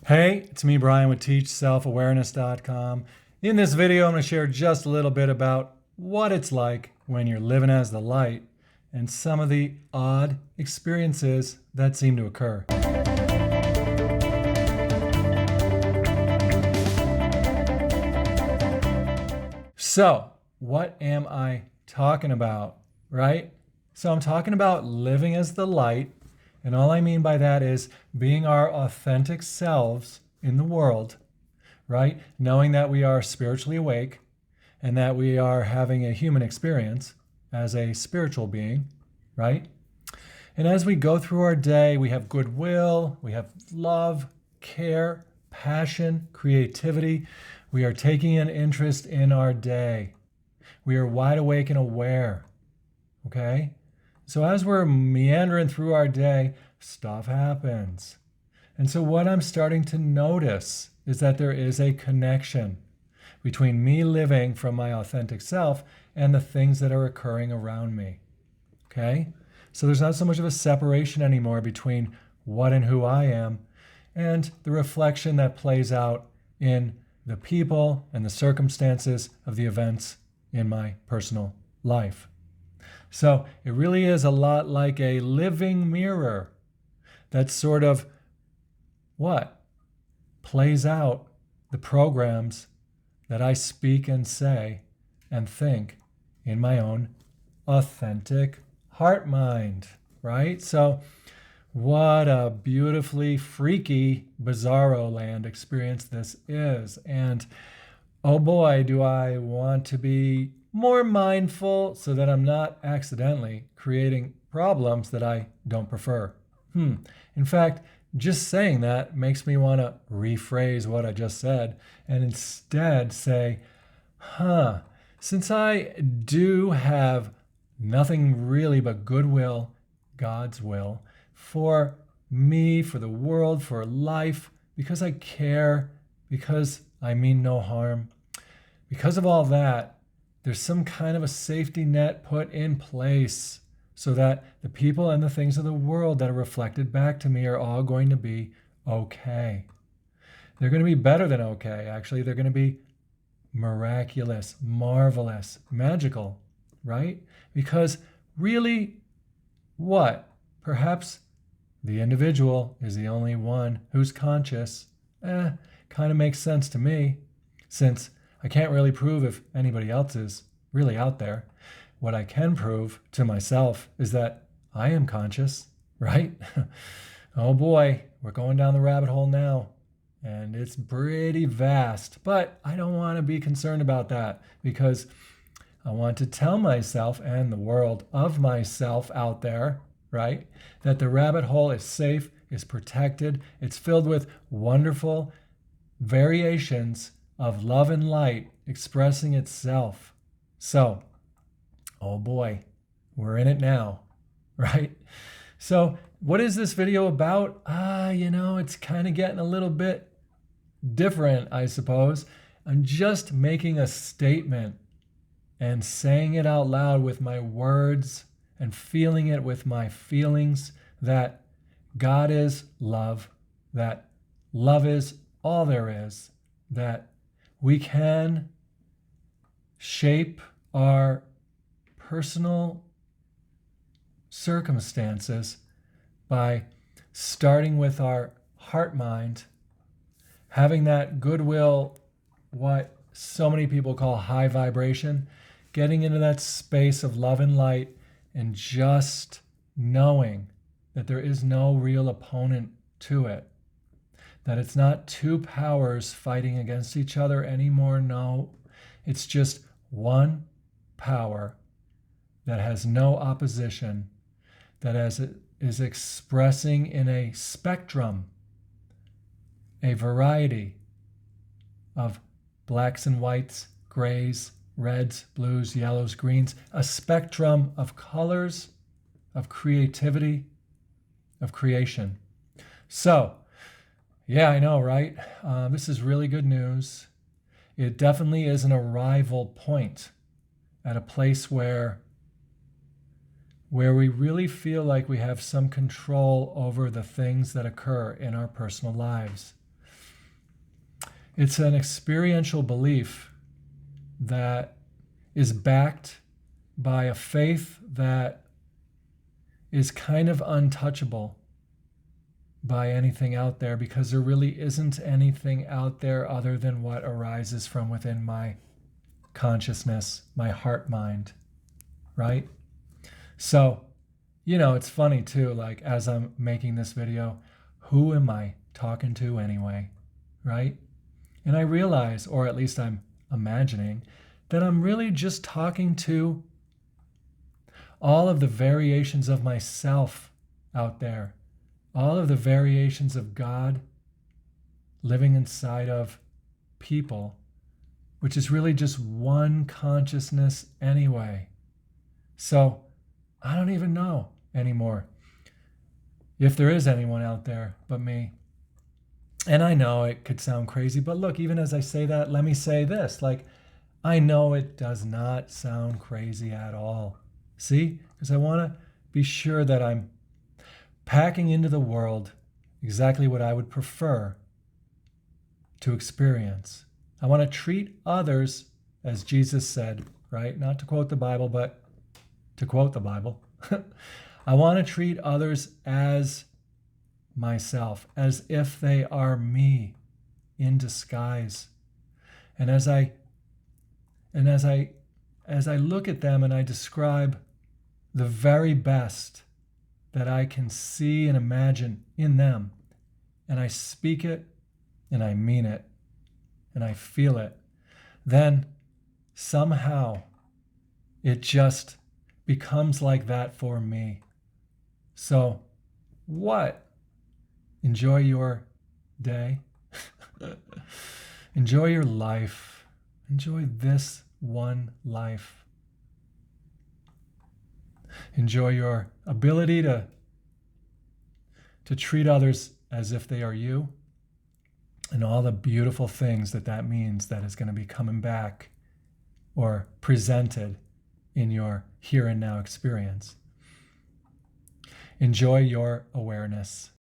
Hey, it's me, Brian, with TeachSelfAwareness.com. In this video, I'm going to share just a little bit about what it's like when you're living as the light and some of the odd experiences that seem to occur. So, what am I talking about, right? So I'm talking about living as the light, and all I mean by that is being our authentic selves in the world, right? Knowing that we are spiritually awake and that we are having a human experience as a spiritual being, right? And as we go through our day, we have goodwill, we have love, care, passion, creativity. We are taking an interest in our day. We are wide awake and aware, okay? So as we're meandering through our day, stuff happens. And so what I'm starting to notice is that there is a connection between me living from my authentic self and the things that are occurring around me, okay? So there's not so much of a separation anymore between what and who I am and the reflection that plays out in the people and the circumstances of the events in my personal life. So it really is a lot like a living mirror that sort of plays out the programs that I speak and say and think in my own authentic heart mind, right? So what a beautifully freaky, bizarro land experience this is. And oh boy, do I want to be more mindful so that I'm not accidentally creating problems that I don't prefer. In fact, just saying that makes me want to rephrase what I just said and instead say, since I do have nothing really but goodwill, God's will, for me, for the world, for life, because I care, because I mean no harm. Because of all that, there's some kind of a safety net put in place so that the people and the things of the world that are reflected back to me are all going to be okay. They're going to be better than okay. Actually, they're going to be miraculous, marvelous, magical, right? Because really, perhaps the individual is the only one who's conscious. Kind of makes sense to me, since I can't really prove if anybody else is really out there. What I can prove to myself is that I am conscious, right? Oh boy, we're going down the rabbit hole now, and it's pretty vast, but I don't want to be concerned about that because I want to tell myself and the world of myself out there, right, that the rabbit hole is safe, is protected, it's filled with wonderful variations of love and light expressing itself. So, oh boy, we're in it now, right? So what is this video about? It's kind of getting a little bit different, I suppose. I'm just making a statement and saying it out loud with my words and feeling it with my feelings that God is love, that love is all there is, that we can shape our personal circumstances by starting with our heart mind, having that goodwill, what so many people call high vibration, getting into that space of love and light and just knowing that there is no real opponent to it. That it's not two powers fighting against each other anymore. No, it's just one power that has no opposition, that is expressing in a spectrum, a variety of blacks and whites, grays, reds, blues, yellows, greens, a spectrum of colors, of creativity, of creation. So, yeah, I know, right? This is really good news. It definitely is an arrival point at a place where we really feel like we have some control over the things that occur in our personal lives. It's an experiential belief that is backed by a faith that is kind of untouchable by anything out there, because there really isn't anything out there other than what arises from within my consciousness, my heart mind, right? So, it's funny too, like as I'm making this video, who am I talking to anyway, right? And I realize, or at least I'm imagining, that I'm really just talking to all of the variations of myself out there, all of the variations of God living inside of people, which is really just one consciousness anyway. So I don't even know anymore if there is anyone out there but me. And I know it could sound crazy, but look, even as I say that, let me say this. Like, I know it does not sound crazy at all. See? Because I want to be sure that I'm packing into the world exactly what I would prefer to experience. I want to treat others as Jesus said, right? Not to quote the Bible, but to quote the Bible. I want to treat others as myself, as if they are me in disguise. And as I look at them and I describe the very best that I can see and imagine in them, and I speak it and I mean it and I feel it, then somehow it just becomes like that for me. So what? Enjoy your day. Enjoy your life. Enjoy this one life. Enjoy your ability to treat others as if they are you, and all the beautiful things that means that is going to be coming back or presented in your here and now experience. Enjoy your awareness.